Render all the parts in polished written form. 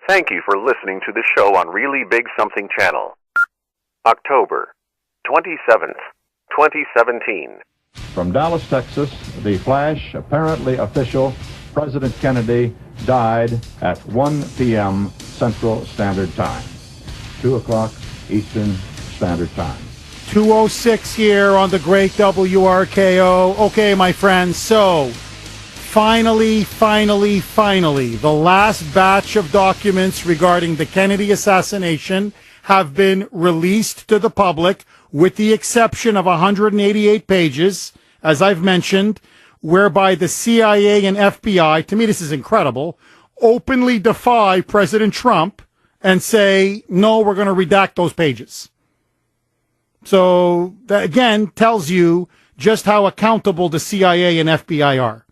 Thank you for listening to the show on Really Big Something Channel. October 27th, 2017. From Dallas, Texas, the flash, apparently official, President Kennedy died at 1 p.m. Central Standard Time, 2 o'clock Eastern Standard Time. 2:06 here on the great WRKO. Okay, my friends, so finally, the last batch of documents regarding the Kennedy assassination have been released to the public, with the exception of 188 pages, as I've mentioned, whereby the CIA and FBI, to me this is incredible, openly defy President Trump and say, no, we're going to redact those pages. So that, again, tells you just how accountable the CIA and FBI are.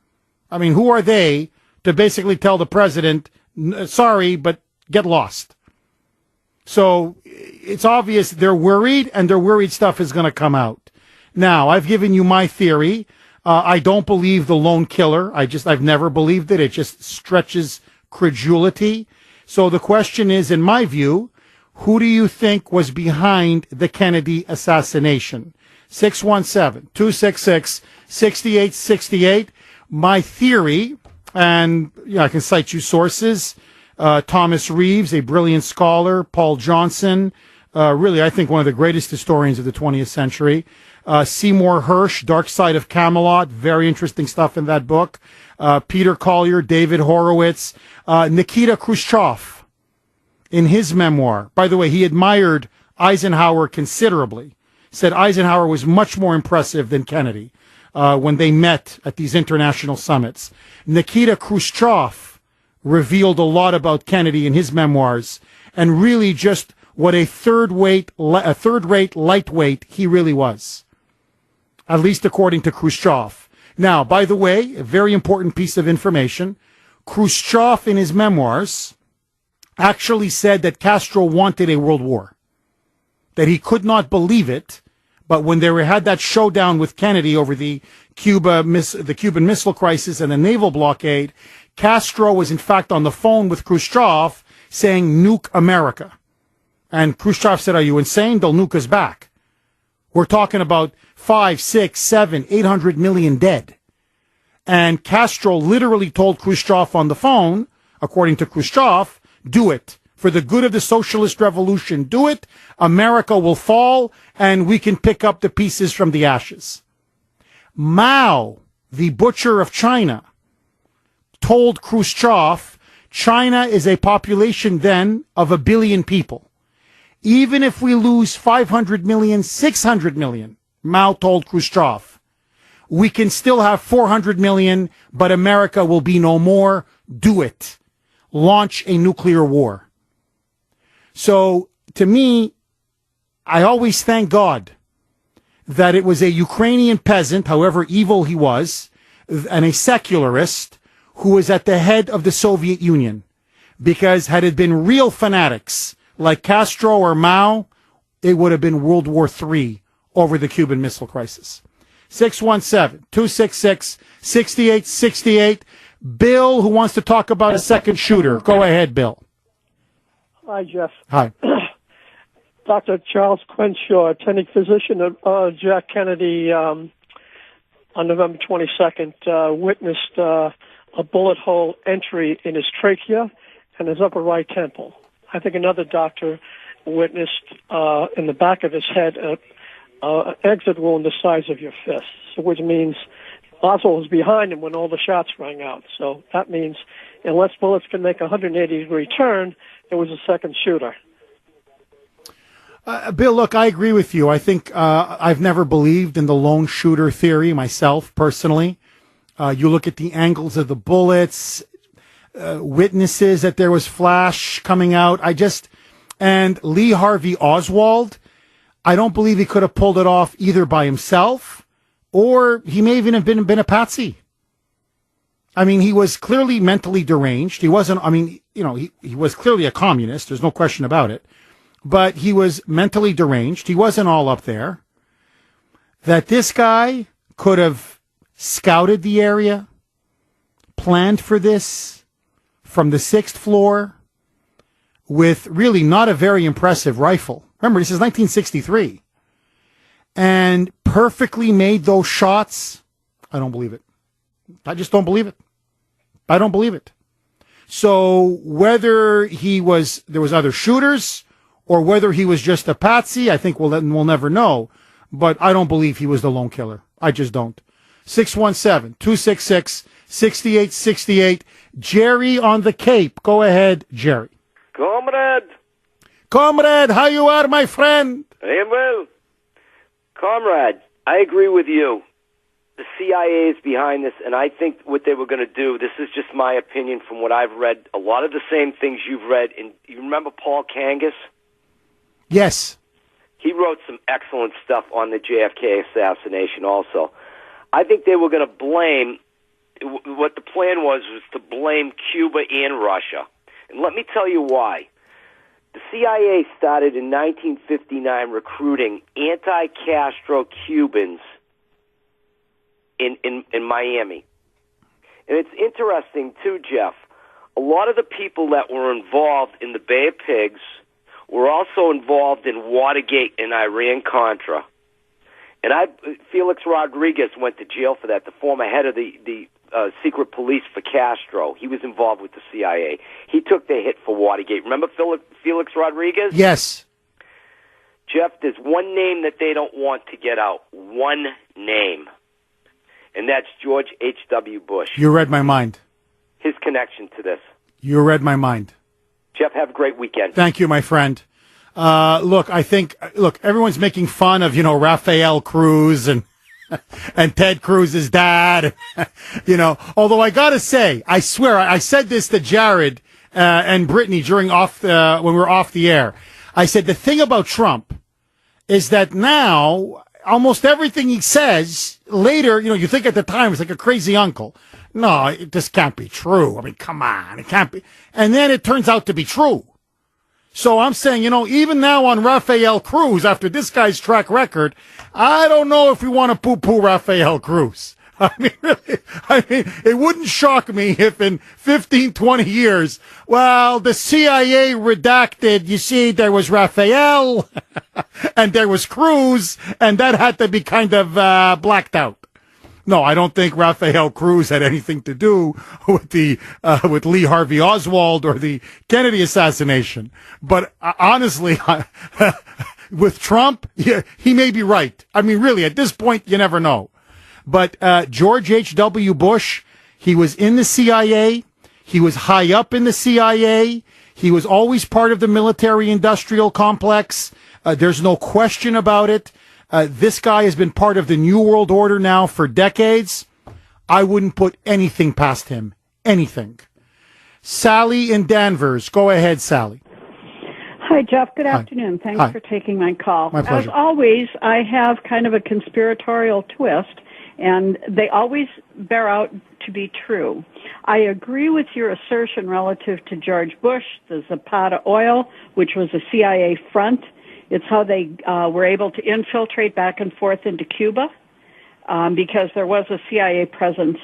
I mean, who are they to basically tell the president, sorry, but get lost? So it's obvious they're worried, and their worried stuff is going to come out. Now, I've given you my theory. I don't believe the lone killer. I've never believed it. It just stretches credulity. So the question is, in my view, who do you think was behind the Kennedy assassination? 617-266-6868. My theory, and I can cite you sources, Thomas Reeves, a brilliant scholar, Paul Johnson, really I think one of the greatest historians of the 20th century, Seymour Hersh, Dark Side of Camelot, very interesting stuff in that book, Peter Collier, David Horowitz, Nikita Khrushchev, in his memoir. By the way, he admired Eisenhower considerably, said Eisenhower was much more impressive than Kennedy when they met at these international summits. Nikita Khrushchev revealed a lot about Kennedy in his memoirs, and really just what a third-rate lightweight he really was, at least according to Khrushchev. Now, by the way, a very important piece of information, Khrushchev in his memoirs actually said that Castro wanted a world war, that he could not believe it, but when they had that showdown with Kennedy over the Cuban Missile Crisis and the naval blockade, Castro was in fact on the phone with Khrushchev saying, nuke America. And Khrushchev said, are you insane? They'll nuke us back. We're talking about 5, 6, 7, 800 million dead. And Castro literally told Khrushchev on the phone, according to Khrushchev, do it. For the good of the socialist revolution, do it. America will fall, and we can pick up the pieces from the ashes. Mao, the butcher of China, told Khrushchev, China is a population then of 1 billion people. Even if we lose 500 million, 600 million, Mao told Khrushchev, we can still have 400 million, but America will be no more. Do it. Launch a nuclear war. So, to me, I always thank God that it was a Ukrainian peasant, however evil he was, and a secularist, who was at the head of the Soviet Union. Because had it been real fanatics like Castro or Mao, it would have been World War III over the Cuban Missile Crisis. 617-266-6868. Bill, who wants to talk about a second shooter. Go ahead, Bill. Hi, Jeff. Hi. Dr. Charles Crenshaw, attending physician of Jack Kennedy on November 22nd, witnessed a bullet hole entry in his trachea and his upper right temple. I think another doctor witnessed in the back of his head an exit wound the size of your fist, which means Oswald was behind him when all the shots rang out. So that means unless bullets can make a 180-degree turn, there was a second shooter. Bill, look, I agree with you. I think I've never believed in the lone shooter theory myself, personally. You look at the angles of the bullets, witnesses that there was flash coming out. And Lee Harvey Oswald, I don't believe he could have pulled it off either by himself, or he may even have been a patsy. I mean, he was clearly mentally deranged. He wasn't, he was clearly a communist. There's no question about it. But he was mentally deranged. He wasn't all up there. That this guy could have scouted the area, planned for this from the 6th floor, with really not a very impressive rifle. Remember, this is 1963. And perfectly made those shots. I don't believe it. I just don't believe it. I don't believe it. So whether there was other shooters or whether he was just a patsy, I think we'll never know. But I don't believe he was the lone killer. I just don't. 617-266-6868. Jerry on the Cape. Go ahead, Jerry. Comrade, how you are, my friend? I am well. Comrade, I agree with you. The CIA is behind this, and I think what they were going to do, this is just my opinion from what I've read, a lot of the same things you've read. And you remember Paul Kangas? Yes. He wrote some excellent stuff on the JFK assassination also. I think they were going to blame, what the plan was to blame Cuba and Russia. And let me tell you why. The CIA started in 1959 recruiting anti-Castro Cubans in Miami. And it's interesting, too, Jeff. A lot of the people that were involved in the Bay of Pigs were also involved in Watergate and Iran-Contra. And Felix Rodriguez went to jail for that, the former head of the secret police for Castro. He was involved with the CIA. He took the hit for Watergate. Remember Felix Rodriguez? Yes. Jeff, there's one name that they don't want to get out. One name. And that's George H.W. Bush. You read my mind. His connection to this. You read my mind. Jeff, have a great weekend. Thank you, my friend. Look, everyone's making fun of, Rafael Cruz and Ted Cruz's dad. Although I gotta say, I swear, I said this to Jared, and Brittany when we were off the air. I said, the thing about Trump is that now, almost everything he says later, you think at the time it's like a crazy uncle. No, this can't be true. I mean, come on, it can't be. And then it turns out to be true. So I'm saying, even now on Rafael Cruz, after this guy's track record, I don't know if we want to poo-poo Rafael Cruz. I mean, really, it wouldn't shock me if in 15, 20 years, the CIA redacted, you see, there was Rafael and there was Cruz, and that had to be kind of blacked out. No, I don't think Rafael Cruz had anything to do with with Lee Harvey Oswald or the Kennedy assassination. But honestly, with Trump, he may be right. I mean, really, at this point, you never know. But George H.W. Bush, he was in the CIA. He was high up in the CIA. He was always part of the military-industrial complex. There's no question about it. This guy has been part of the New World Order now for decades. I wouldn't put anything past him. Anything. Sally in Danvers. Go ahead, Sally. Hi, Jeff. Good afternoon. Thanks for taking my call. My pleasure. As always, I have kind of a conspiratorial twist, and they always bear out to be true. I agree with your assertion relative to George Bush, the Zapata oil, which was a CIA front. It's how they were able to infiltrate back and forth into Cuba because there was a CIA presence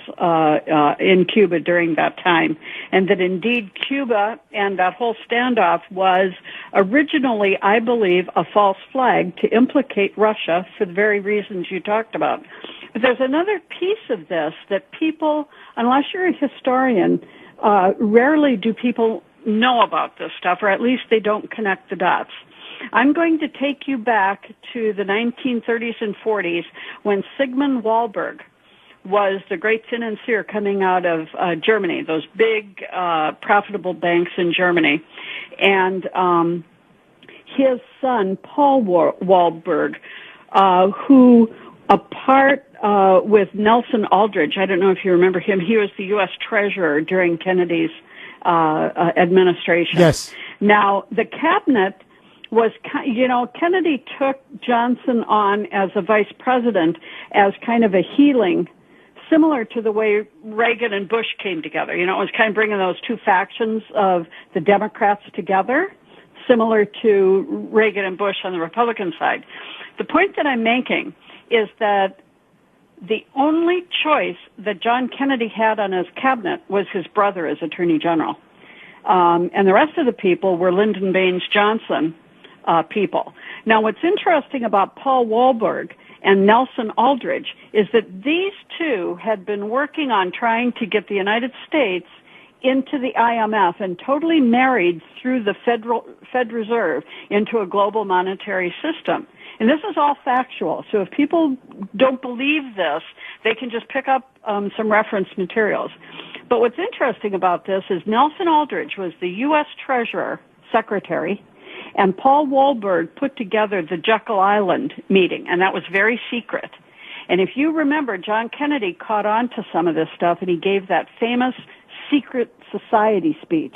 in Cuba during that time. And that indeed Cuba and that whole standoff was originally, I believe, a false flag to implicate Russia for the very reasons you talked about. But there's another piece of this that people, unless you're a historian, rarely do people know about this stuff, or at least they don't connect the dots. I'm going to take you back to the 1930s and 40s when Sigmund Wahlberg was the great financier coming out of Germany, those big profitable banks in Germany. And his son, Paul Wahlberg, who apart with Nelson Aldrich, I don't know if you remember him, he was the U.S. Treasurer during Kennedy's administration. Yes. Now, the cabinet was, Kennedy took Johnson on as a vice president as kind of a healing, similar to the way Reagan and Bush came together. It was kind of bringing those two factions of the Democrats together, similar to Reagan and Bush on the Republican side. The point that I'm making is that the only choice that John Kennedy had on his cabinet was his brother as Attorney General. And the rest of the people were Lyndon Baines Johnson people. Now, what's interesting about Paul Wahlberg and Nelson Aldrich is that these two had been working on trying to get the United States into the IMF and totally married through the Fed Reserve into a global monetary system. And this is all factual. So if people don't believe this, they can just pick up some reference materials. But what's interesting about this is Nelson Aldrich was the U.S. Treasurer Secretary, and Paul Wahlberg put together the Jekyll Island meeting, and that was very secret. And if you remember, John Kennedy caught on to some of this stuff, and he gave that famous secret society speech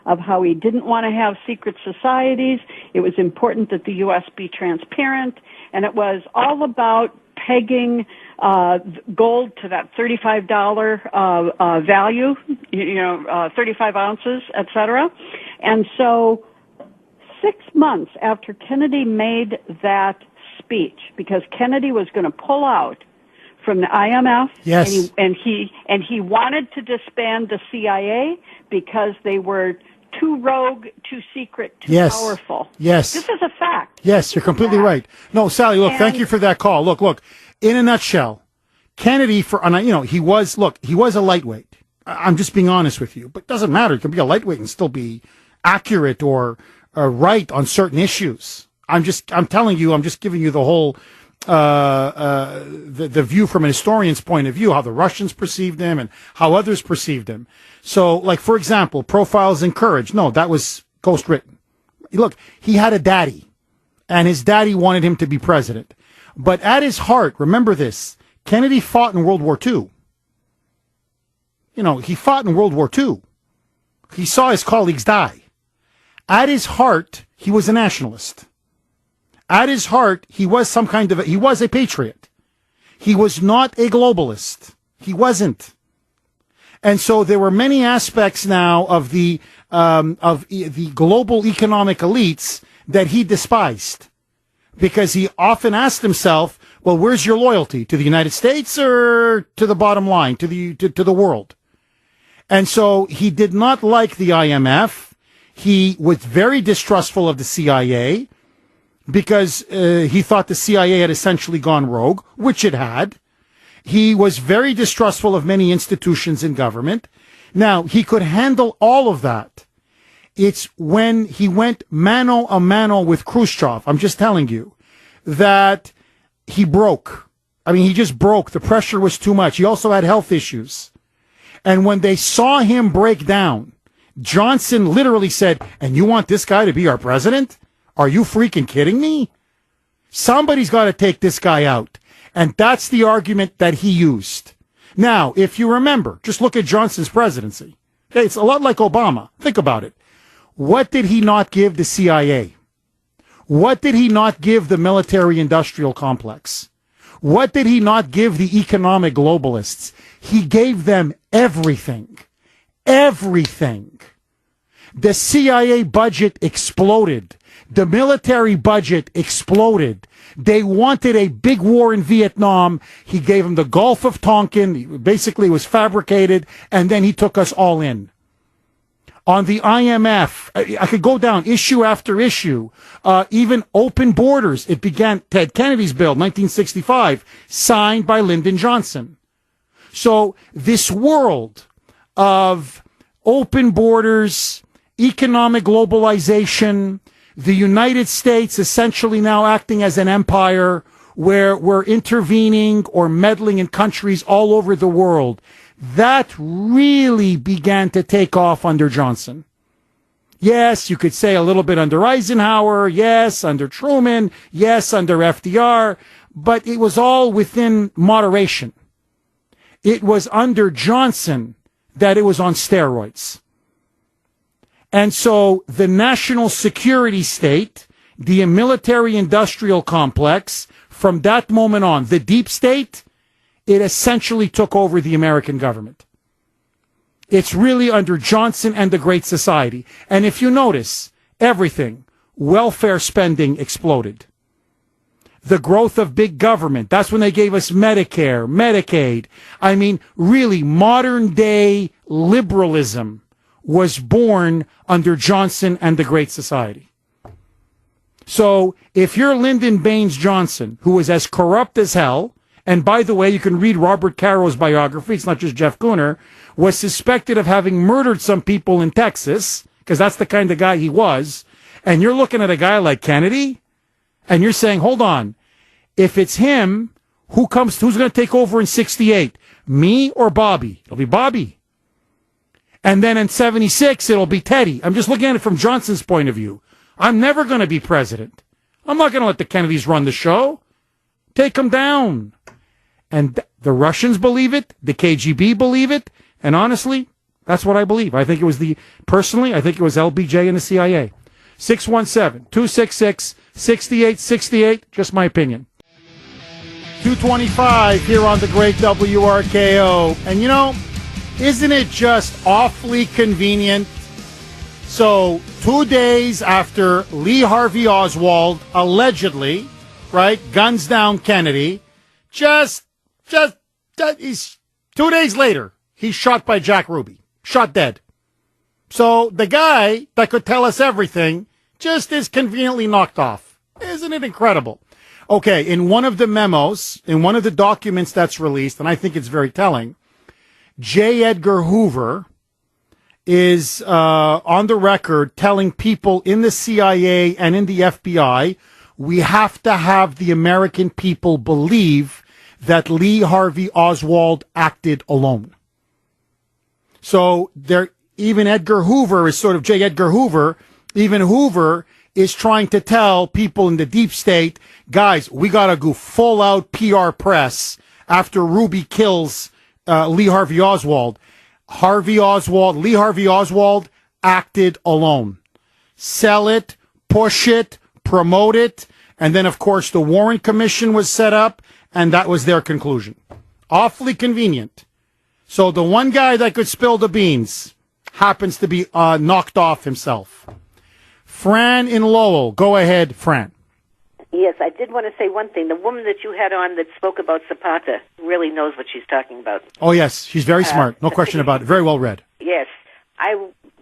of how he didn't want to have secret societies. It was important that the U.S. be transparent, and it was all about pegging gold to that $35 value, 35 ounces, et cetera. And so 6 months after Kennedy made that speech, because Kennedy was going to pull out from the IMF, yes, and he wanted to disband the CIA because they were too rogue, too secret, too powerful. Yes. This is a fact. Yes, you're completely right. No, Sally, look, thank you for that call. Look, in a nutshell, Kennedy, he was a lightweight. I'm just being honest with you, but it doesn't matter. You can be a lightweight and still be accurate or right on certain issues. I'm telling you, I'm just giving you the whole, the view from an historian's point of view, how the Russians perceived him and how others perceived him. So, like, for example, Profiles in Courage. No, that was ghostwritten. Look, he had a daddy, and his daddy wanted him to be president. But at his heart, remember this, Kennedy fought in World War II. He fought in World War II. He saw his colleagues die. At his heart, he was a nationalist. At his heart, he was he was a patriot. He was not a globalist. He wasn't. And so there were many aspects now of the global economic elites that he despised, because he often asked himself, well, where's your loyalty? To the United States or to the bottom line, to the world? And so he did not like the IMF. He was very distrustful of the CIA because he thought the CIA had essentially gone rogue, which it had. He was very distrustful of many institutions in government. Now, he could handle all of that. It's when he went mano a mano with Khrushchev, I'm just telling you, that he broke. I mean, he just broke. The pressure was too much. He also had health issues. And when they saw him break down, Johnson literally said, and you want this guy to be our president? Are you freaking kidding me? Somebody's got to take this guy out. And that's the argument that he used. Now, if you remember, just look at Johnson's presidency. Okay, it's a lot like Obama. Think about it. What did he not give the CIA? What did he not give the military-industrial complex? What did he not give the economic globalists? He gave them everything. Everything. The CIA budget exploded. The military budget exploded. They wanted a big war in Vietnam. He gave them the Gulf of Tonkin. Basically, it was fabricated, and then he took us all in. On the IMF, I could go down issue after issue, even open borders. It began Ted Kennedy's bill, 1965, signed by Lyndon Johnson. So this world of open borders, economic globalization, the United States essentially now acting as an empire where we're intervening or meddling in countries all over the world, that really began to take off under Johnson. Yes, you could say a little bit under Eisenhower, yes, under Truman, yes, under FDR, but it was all within moderation. It was under Johnson that it was on steroids. And so the national security state, the military-industrial complex, from that moment on, the deep state, it essentially took over the American government. It's really under Johnson and the Great Society. And if you notice, everything, welfare spending exploded. The growth of big government, that's when they gave us Medicare, Medicaid. I mean, really, modern day liberalism was born under Johnson and the Great Society. So if you're Lyndon Baines Johnson, who was as corrupt as hell, and by the way, you can read Robert Caro's biography, it's not just Jeff Kuhner, was suspected of having murdered some people in Texas, because that's the kind of guy he was, and you're looking at a guy like Kennedy, and you're saying, hold on, if it's him, who's going to take over in 68? Me or Bobby? It'll be Bobby. And then in 76, it'll be Teddy. I'm just looking at it from Johnson's point of view. I'm never going to be president. I'm not going to let the Kennedys run the show. Take them down. And the Russians believe it. The KGB believe it. And honestly, that's what I believe. I think it was personally, I think it was LBJ and the CIA. 617-266-6868. Just my opinion. 225 here on the great WRKO. And you know, isn't it just awfully convenient? So 2 days after Lee Harvey Oswald allegedly, right, guns down Kennedy, he's 2 days later, he's shot by Jack Ruby. Shot dead. So the guy that could tell us everything just is conveniently knocked off. Isn't it incredible? Okay, in one of the memos, in one of the documents that's released, and I think it's very telling, J. Edgar Hoover is on the record telling people in the CIA and in the FBI, we have to have the American people believe that Lee Harvey Oswald acted alone. So even Edgar Hoover is sort of J. Edgar Hoover. Even Hoover is trying to tell people in the deep state, guys, we got to go full out PR press after Ruby kills Lee Harvey Oswald. Lee Harvey Oswald acted alone. Sell it, push it, promote it, and then, of course, the Warren Commission was set up, and that was their conclusion. Awfully convenient. So the one guy that could spill the beans happens to be knocked off himself. Fran in Lowell. Go ahead, Fran. Yes, I did want to say one thing. The woman that you had on that spoke about Zapata really knows what she's talking about. Oh, yes. She's very smart. No question about it. Very well read. Yes. I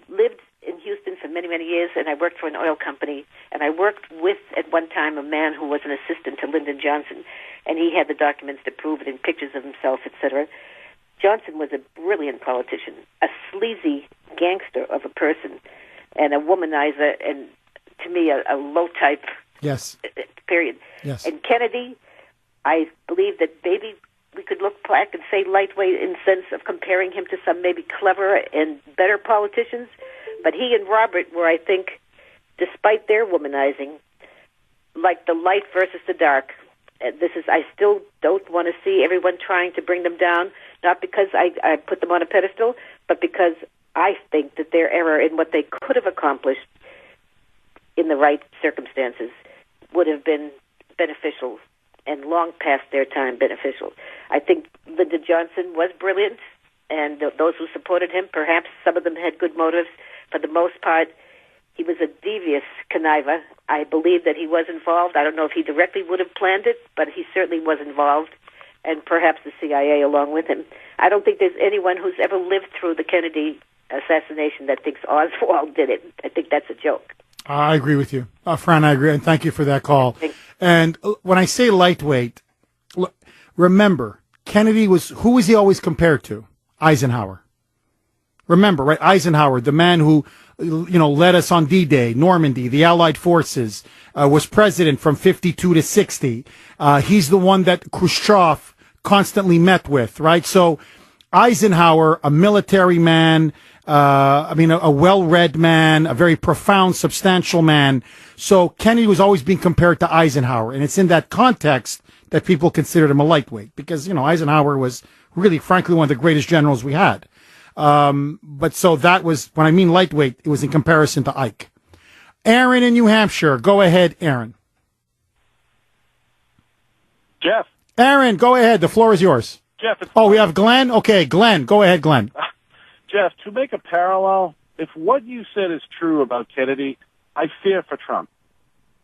lived in Houston for many, many years, and I worked for an oil company. And I worked with, at one time, a man who was an assistant to Lyndon Johnson. And he had the documents to prove it and pictures of himself, etc. Johnson was a brilliant politician, a sleazy gangster of a person, and a womanizer, and to me, a low-type... Yes. Period. Yes. And Kennedy, I believe that maybe we could look back and say lightweight in the sense of comparing him to some maybe cleverer and better politicians. But he and Robert were, I think, despite their womanizing, like the light versus the dark. I still don't want to see everyone trying to bring them down, not because I put them on a pedestal, but because I think that their error in what they could have accomplished in the right circumstances would have been beneficial and long past their time beneficial. I think Lyndon Johnson was brilliant, and those who supported him, perhaps some of them had good motives. For the most part, he was a devious conniver. I believe that he was involved. I don't know if he directly would have planned it, but he certainly was involved, and perhaps the CIA along with him. I don't think there's anyone who's ever lived through the Kennedy assassination that thinks Oswald did it. I think that's a joke. I agree with you. Fran, I agree, and thank you for that call. And when I say lightweight, remember, Kennedy who was he always compared to? Eisenhower. Remember, right? Eisenhower, the man who, led us on D-Day, Normandy, the Allied forces, was president from 52 to 60. He's the one that Khrushchev constantly met with, right? So Eisenhower, a military man, a well-read man, a very profound, substantial man. So Kennedy was always being compared to Eisenhower. And it's in that context that people considered him a lightweight because, Eisenhower was really, frankly, one of the greatest generals we had. But so that was, when I mean lightweight, it was in comparison to Ike. Aaron in New Hampshire. Go ahead, Aaron. Jeff. Aaron, go ahead. The floor is yours. Jeff. We have Glenn? Okay, Glenn. Go ahead, Glenn. Jeff, to make a parallel, if what you said is true about Kennedy, I fear for Trump.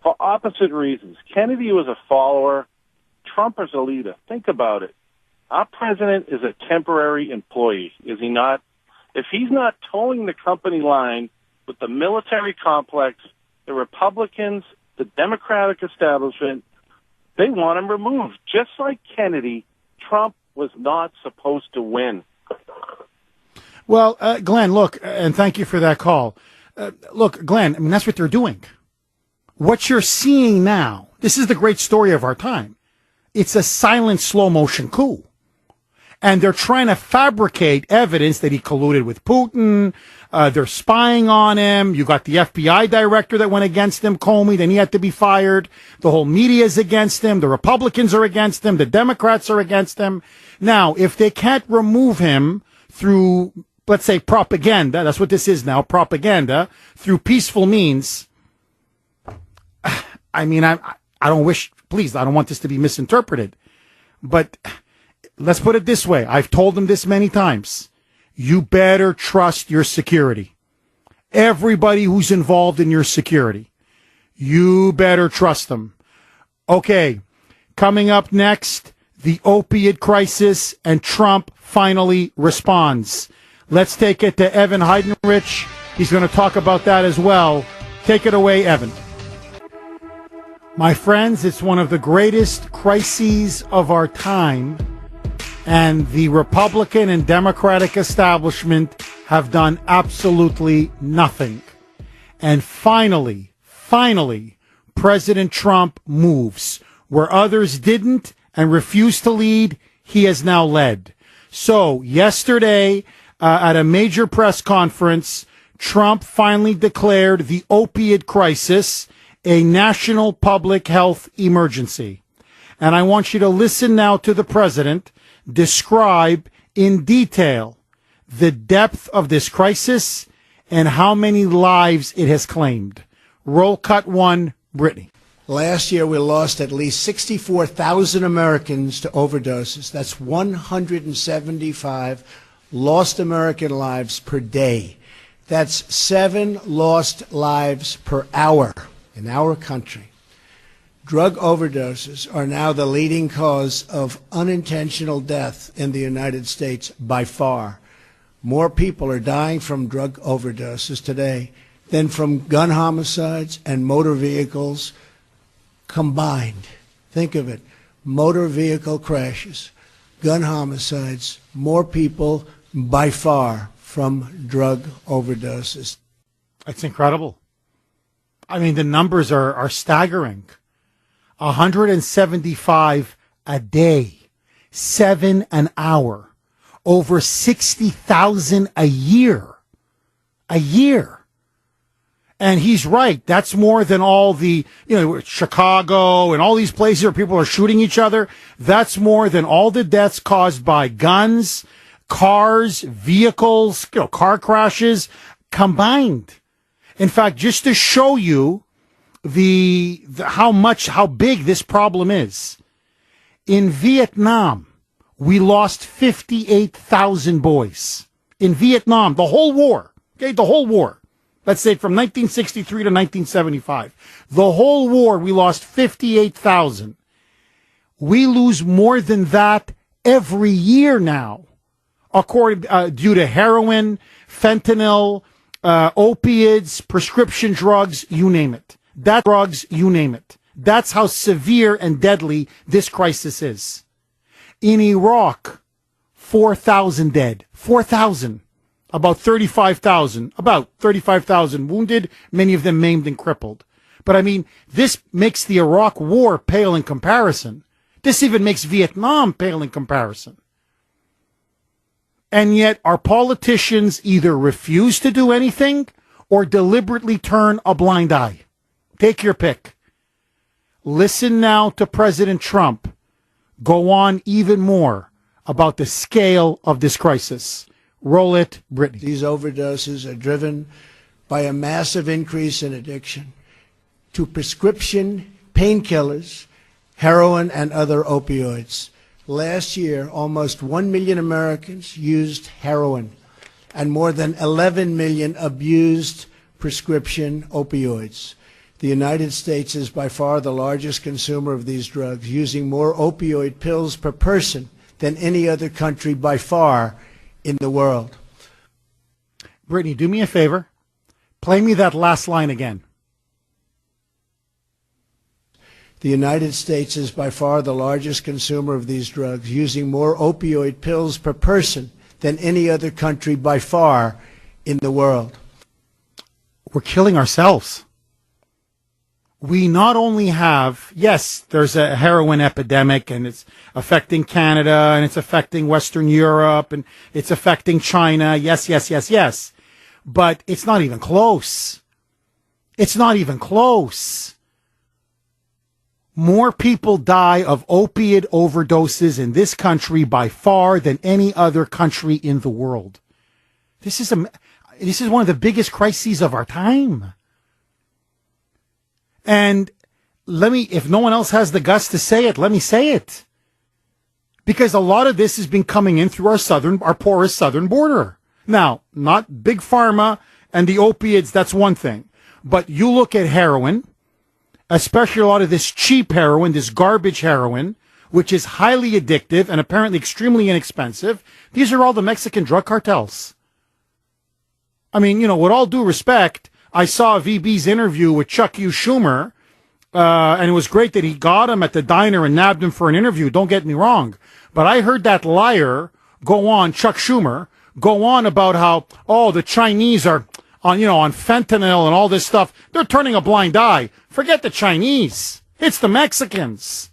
For opposite reasons. Kennedy was a follower. Trump is a leader. Think about it. Our president is a temporary employee, is he not? If he's not towing the company line with the military complex, the Republicans, the Democratic establishment, they want him removed. Just like Kennedy, Trump was not supposed to win. Well, Glenn, look, and thank you for that call. Look, Glenn, I mean, that's what they're doing. What you're seeing now, this is the great story of our time. It's a silent, slow-motion coup. And they're trying to fabricate evidence that he colluded with Putin. They're spying on him. You got the FBI director that went against him, Comey, then he had to be fired. The whole media is against him. The Republicans are against him. The Democrats are against him. Now, if they can't remove him through, let's say, propaganda, that's what this is now, propaganda, through peaceful means, I mean, I don't wish, please, I don't want this to be misinterpreted. But let's put it this way. I've told them this many times. You better trust your security. Everybody who's involved in your security. You better trust them. Okay, coming up next, the opiate crisis, and Trump finally responds. Let's take it to Evan Heidenrich. He's going to talk about that as well. Take it away, Evan. My friends, it's one of the greatest crises of our time, and the Republican and Democratic establishment have done absolutely nothing. And finally, President Trump moves. Where others didn't and refused to lead, he has now led. So yesterday, at a major press conference, Trump finally declared the opiate crisis a national public health emergency. And I want you to listen now to the president describe in detail the depth of this crisis and how many lives it has claimed. Roll cut one, Brittany. Last year, we lost at least 64,000 Americans to overdoses. That's 175 lost American lives per day. That's 7 lost lives per hour in our country. Drug overdoses are now the leading cause of unintentional death in the United States by far. More people are dying from drug overdoses today than from gun homicides and motor vehicles combined. Think of it. Motor vehicle crashes, gun homicides, more people by far from drug overdoses. That's incredible. I mean, the numbers are staggering. 175 a day, 7 an hour, over 60,000 a year. And he's right. That's more than all the, Chicago and all these places where people are shooting each other. That's more than all the deaths caused by guns, cars, vehicles, car crashes combined. In fact, just to show you how big this problem is, in Vietnam, we lost 58,000 boys. In Vietnam, the whole war. Let's say from 1963 to 1975. The whole war, we lost 58,000. We lose more than that every year now, due to heroin, fentanyl, opiates, prescription drugs, you name it. That's how severe and deadly this crisis is. In Iraq, 4,000 dead. 4,000. About 35,000 wounded, many of them maimed and crippled. But I mean, this makes the Iraq war pale in comparison. This even makes Vietnam pale in comparison. And yet our politicians either refuse to do anything or deliberately turn a blind eye. Take your pick. Listen now to President Trump go on even more about the scale of this crisis. Roll it, Brittany. These overdoses are driven by a massive increase in addiction to prescription painkillers, heroin, and other opioids. Last year, almost 1 million Americans used heroin, and more than 11 million abused prescription opioids. The United States is by far the largest consumer of these drugs, using more opioid pills per person than any other country by far in the world. Brittany, do me a favor. Play me that last line again. The United States is by far the largest consumer of these drugs, using more opioid pills per person than any other country by far in the world. We're killing ourselves. We not only have, yes, there's a heroin epidemic and it's affecting Canada and it's affecting Western Europe and it's affecting China. Yes, yes, yes, yes. But it's not even close. It's not even close. More people die of opiate overdoses in this country by far than any other country in the world. This is one of the biggest crises of our time. And if no one else has the guts to say it, let me say it. Because a lot of this has been coming in through our porous southern border. Now, not big pharma and the opiates, that's one thing. But you look at heroin, especially a lot of this cheap heroin, this garbage heroin, which is highly addictive and apparently extremely inexpensive. These are all the Mexican drug cartels. I mean, with all due respect, I saw VB's interview with Chuck Schumer, and it was great that he got him at the diner and nabbed him for an interview. Don't get me wrong. But I heard that liar go on, Chuck Schumer, go on about how, the Chinese are on fentanyl and all this stuff. They're turning a blind eye. Forget the Chinese. It's the Mexicans.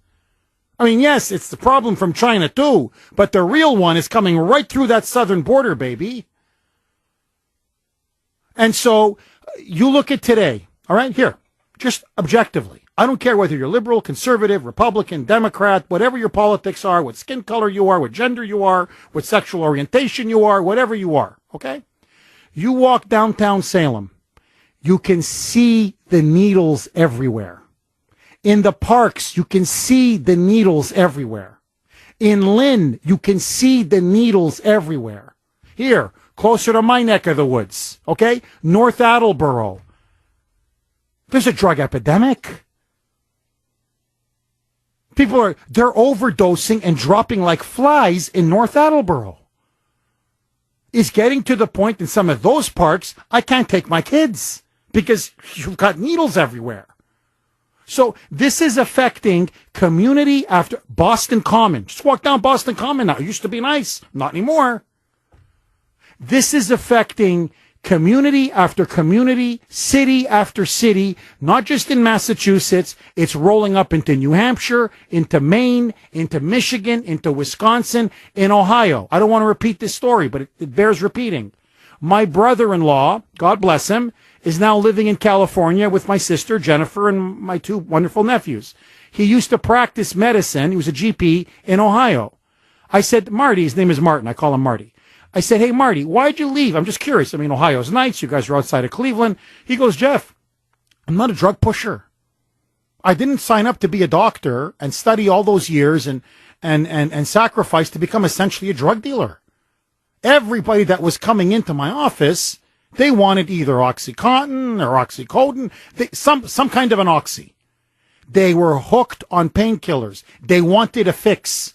I mean, yes, it's the problem from China too, but the real one is coming right through that southern border, baby. And so you look at today, all right, here, just objectively. I don't care whether you're liberal, conservative, Republican, Democrat, whatever your politics are, what skin color you are, what gender you are, what sexual orientation you are, whatever you are, okay? You walk downtown Salem, you can see the needles everywhere. In the parks, you can see the needles everywhere. In Lynn, you can see the needles everywhere. Here, closer to my neck of the woods, okay? North Attleboro. There's a drug epidemic. They're overdosing and dropping like flies in North Attleboro. It's getting to the point in some of those parks, I can't take my kids because you've got needles everywhere. So this is affecting community after Boston Common. Just walk down Boston Common now. It used to be nice. Not anymore. This is affecting community after community, city after city, not just in Massachusetts. It's rolling up into New Hampshire, into Maine, into Michigan, into Wisconsin, in Ohio. I don't want to repeat this story, but it bears repeating. My brother-in-law, God bless him, is now living in California with my sister, Jennifer, and my two wonderful nephews. He used to practice medicine. He was a GP in Ohio. I said, Marty, his name is Martin. I call him Marty. I said, hey, Marty, why'd you leave? I'm just curious. I mean, Ohio's nice. You guys are outside of Cleveland. He goes, Jeff, I'm not a drug pusher. I didn't sign up to be a doctor and study all those years and sacrifice to become essentially a drug dealer. Everybody that was coming into my office, they wanted either OxyContin or Oxycodone, some kind of an oxy. They were hooked on painkillers. They wanted a fix.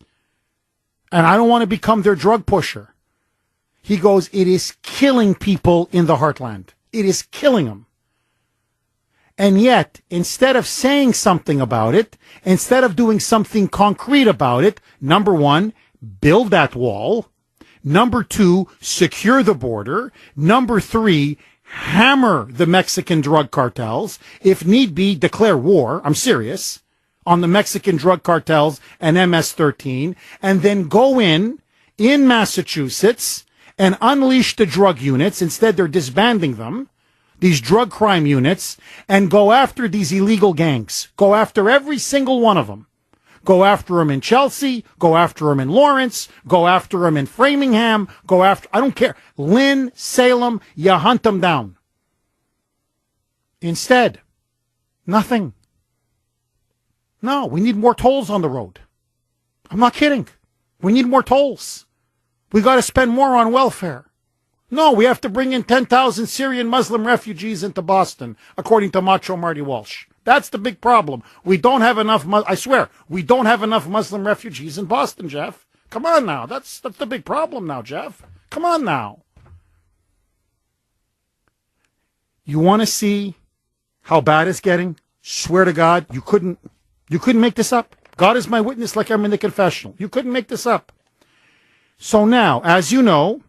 And I don't want to become their drug pusher. He goes, it is killing people in the heartland. It is killing them. And yet, instead of saying something about it, instead of doing something concrete about it, number one, build that wall. Number two, secure the border. Number three, hammer the Mexican drug cartels. If need be, declare war. I'm serious. On the Mexican drug cartels and MS-13. And then go in Massachusetts, and unleash the drug units. Instead, they're disbanding them, these drug crime units, and go after these illegal gangs. Go after every single one of them. Go after them in Chelsea. Go after them in Lawrence. Go after them in Framingham. I don't care. Lynn, Salem, you hunt them down. Instead, nothing. No, we need more tolls on the road. I'm not kidding. We need more tolls. We got to spend more on welfare. No, we have to bring in 10,000 Syrian Muslim refugees into Boston, according to Macho Marty Walsh. That's the big problem. We don't have enough, I swear, we don't have enough Muslim refugees in Boston, Jeff. Come on now. That's the big problem now, Jeff. Come on now. You want to see how bad it's getting? Swear to God, you couldn't make this up. God is my witness, like I'm in the confessional. You couldn't make this up. So now, as you know,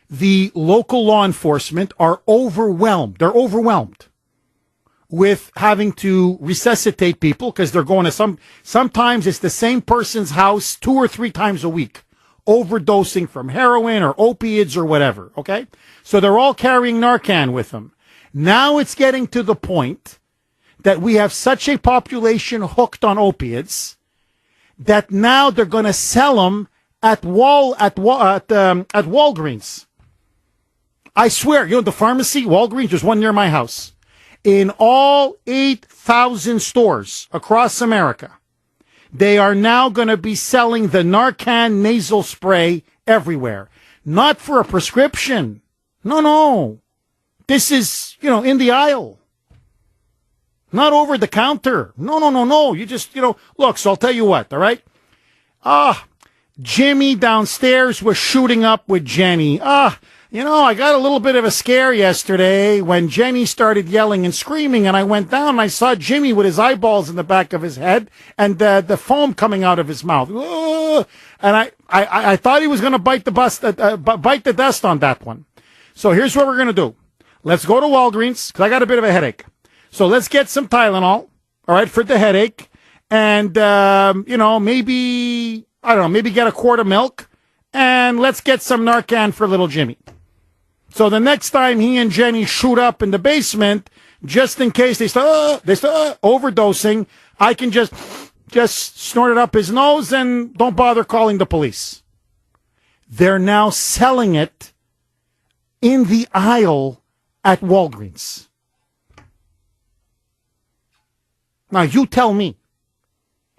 the local law enforcement are overwhelmed. They're overwhelmed with having to resuscitate people because they're going to sometimes it's the same person's house 2 or 3 times a week, overdosing from heroin or opiates or whatever, okay? So they're all carrying Narcan with them. Now it's getting to the point that we have such a population hooked on opiates that now they're going to sell them at Walgreens. I swear, the pharmacy, Walgreens, there's one near my house. In all 8,000 stores across America, they are now going to be selling the Narcan nasal spray everywhere. Not for a prescription. No. This is, in the aisle. Not over the counter. No. You just, look, so I'll tell you what, all right? Jimmy downstairs was shooting up with Jenny. I got a little bit of a scare yesterday when Jenny started yelling and screaming, and I went down and I saw Jimmy with his eyeballs in the back of his head and the foam coming out of his mouth. And I thought he was going to bite the dust on that one. So here's what we're going to do. Let's go to Walgreens, because I got a bit of a headache. So let's get some Tylenol, all right, for the headache. And, maybe get a quart of milk. And let's get some Narcan for little Jimmy. So the next time he and Jenny shoot up in the basement, just in case they start overdosing, I can just snort it up his nose and don't bother calling the police. They're now selling it in the aisle at Walgreens. Now you tell me,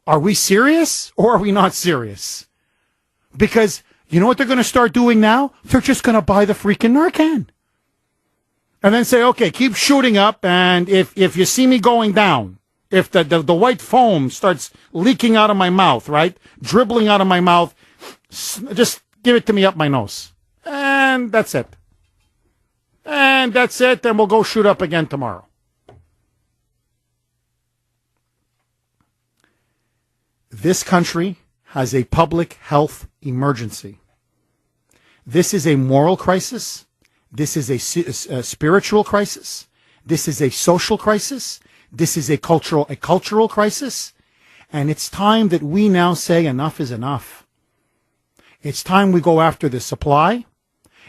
are we serious or are we not serious? Because you know what they're going to start doing now? They're just going to buy the freaking Narcan. And then say, okay, keep shooting up, and if you see me going down, if the white foam starts leaking out of my mouth, right, dribbling out of my mouth, just give it to me up my nose. And that's it. And we'll go shoot up again tomorrow. This country has a public health emergency. This is a moral crisis. This is a spiritual crisis. This is a social crisis. This is a cultural crisis. And it's time that we now say enough is enough. It's time we go after the supply.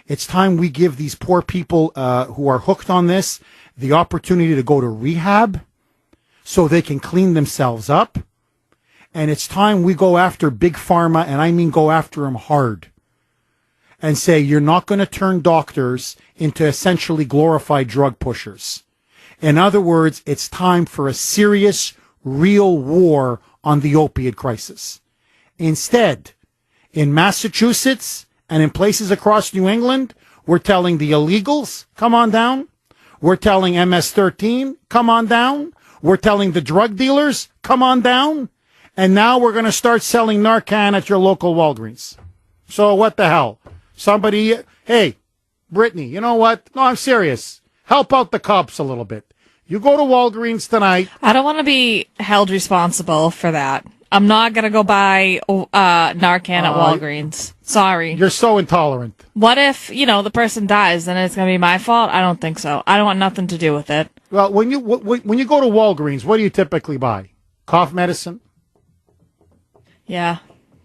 It's time we give these poor people who are hooked on this the opportunity to go to rehab so they can clean themselves up. And it's time we go after Big Pharma, and I mean go after them hard, and say you're not going to turn doctors into essentially glorified drug pushers. In other words, it's time for a serious, real war on the opiate crisis. Instead, in Massachusetts and in places across New England, we're telling the illegals, come on down. We're telling MS-13, come on down. We're telling the drug dealers, come on down. And now we're going to start selling Narcan at your local Walgreens. So what the hell? Somebody, hey, Brittany, you know what? No, I'm serious. Help out the cops a little bit. You go to Walgreens tonight. I don't want to be held responsible for that. I'm not going to go buy Narcan at Walgreens. Sorry. You're so intolerant. What if, the person dies, then it's going to be my fault? I don't think so. I don't want nothing to do with it. Well, when you go to Walgreens, what do you typically buy? Cough medicine? Yeah.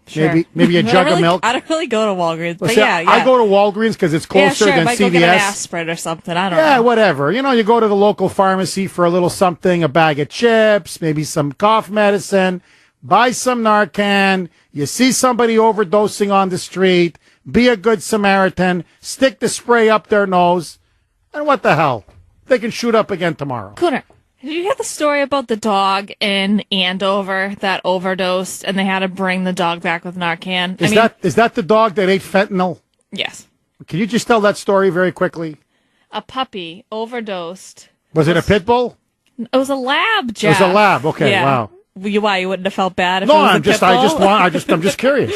Sure. Maybe a jug of milk. I don't really go to Walgreens, but see, yeah. I go to Walgreens because it's closer than CVS. Go get an aspirin or something. I don't know. Yeah, whatever. You go to the local pharmacy for a little something, a bag of chips, maybe some cough medicine, buy some Narcan. You see somebody overdosing on the street, be a good Samaritan, stick the spray up their nose, and what the hell? They can shoot up again tomorrow. Kuhner, did you hear the story about the dog in Andover that overdosed and they had to bring the dog back with Narcan? Is that the dog that ate fentanyl? Yes. Can you just tell that story very quickly? A puppy overdosed. Was it a pit bull? It was a lab, Jeff. It was a lab. Okay, yeah. Wow. Why, you wouldn't have felt bad if no, it was I'm a pit bull? I'm just curious.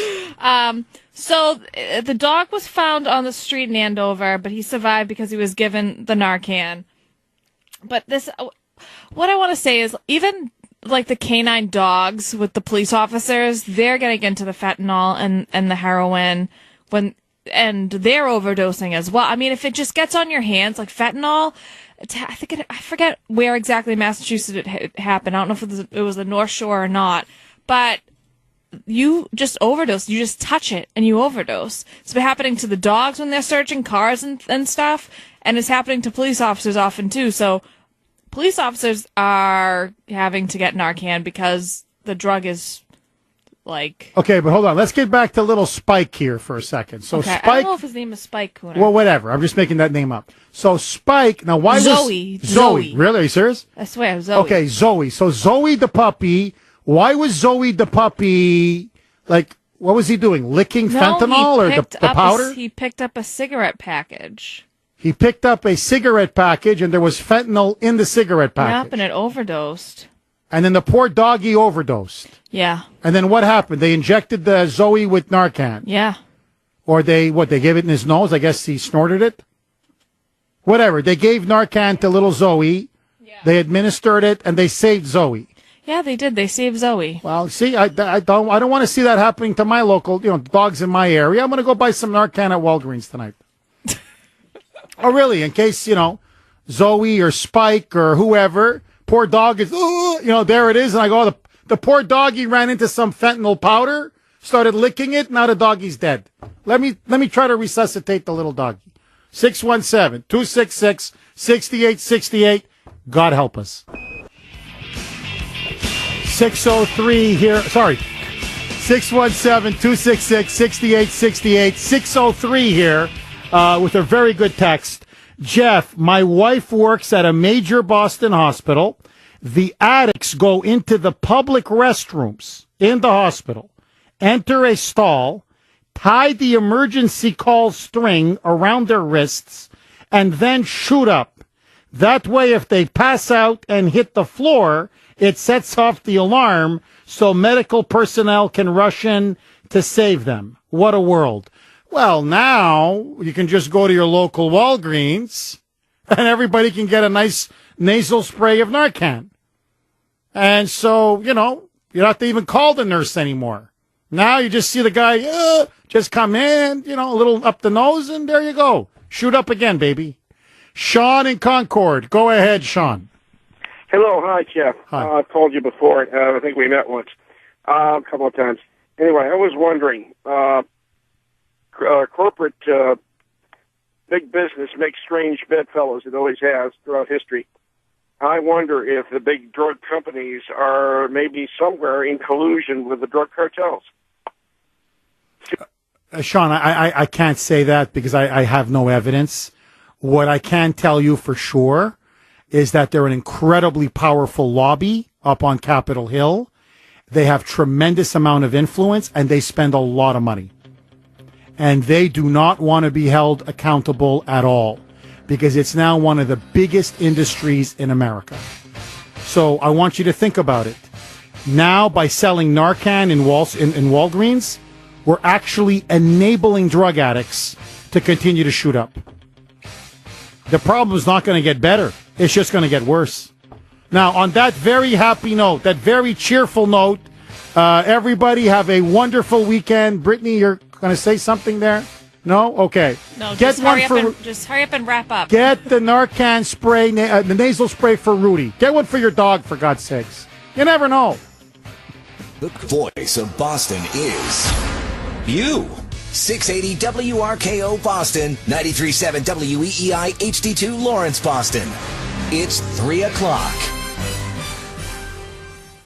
So the dog was found on the street in Andover, but he survived because he was given the Narcan. But this, what I want to say is, even like the canine dogs with the police officers, they're getting into the fentanyl and the heroin and they're overdosing as well. I mean, if it just gets on your hands, like fentanyl, I forget where exactly in Massachusetts it happened. I don't know if it was the North Shore or not, but you just overdose. You just touch it and you overdose. It's been happening to the dogs when they're searching cars and stuff, and it's happening to police officers often too. So police officers are having to get Narcan because the drug is like... Okay, but hold on. Let's get back to little Spike here for a second. So okay, Spike... I don't know if his name is Spike Kuhner. Well, whatever. I'm just making that name up. So Spike... Now, why Zoe. was... Zoe. Really? Are you serious? I swear, Zoe. Okay, Zoe. So Zoe the puppy... Why was Zoe the puppy... Like, what was he doing? Licking fentanyl or the powder? He picked up a cigarette package. He picked up a cigarette package, and there was fentanyl in the cigarette package. Yep, and it overdosed. And then the poor doggy overdosed. Yeah. And then what happened? They injected the Zoe with Narcan. Yeah. Or they gave it in his nose? I guess he snorted it? Whatever. They gave Narcan to little Zoe. Yeah. They administered it, and they saved Zoe. Yeah, they did. They saved Zoe. Well, see, I don't want to see that happening to my local, dogs in my area. I'm going to go buy some Narcan at Walgreens tonight. Oh, really? In case, Zoe or Spike or whoever, poor dog is, there it is. And I go, the poor doggy ran into some fentanyl powder, started licking it. Now the doggy's dead. Let me try to resuscitate the little doggy. 617-266-6868. God help us. 603 here. Sorry. 617-266-6868. 603 here. With a very good text. Jeff, my wife works at a major Boston hospital. The addicts go into the public restrooms in the hospital, enter a stall, tie the emergency call string around their wrists, and then shoot up. That way, if they pass out and hit the floor, it sets off the alarm so medical personnel can rush in to save them. What a world. Well, now you can just go to your local Walgreens and everybody can get a nice nasal spray of Narcan. And so, you don't have to even call the nurse anymore. Now you just see the guy just come in, a little up the nose, and there you go. Shoot up again, baby. Sean in Concord. Go ahead, Sean. Hello. Hi, Jeff. Hi. I've called you before. I think we met once, a couple of times. Anyway, I was wondering, corporate big business makes strange bedfellows. It always has throughout history. I wonder if the big drug companies are maybe somewhere in collusion with the drug cartels. Sean, I can't say that because I have no evidence. What I can tell you for sure is that they're an incredibly powerful lobby up on Capitol Hill. They have tremendous amount of influence, and they spend a lot of money. And they do not want to be held accountable at all because it's now one of the biggest industries in America. So I want you to think about it. Now, by selling Narcan in Walgreens, we're actually enabling drug addicts to continue to shoot up. The problem is not going to get better. It's just going to get worse. Now, on that very happy note, that very cheerful note, everybody have a wonderful weekend. Brittany, you're going to say something there? No? Okay. No, just hurry up and wrap up. Get the Narcan spray, the nasal spray for Rudy. Get one for your dog, for God's sakes. You never know. The voice of Boston is you. 680 WRKO Boston, 93.7 WEEI HD2 Lawrence, Boston. It's 3 o'clock.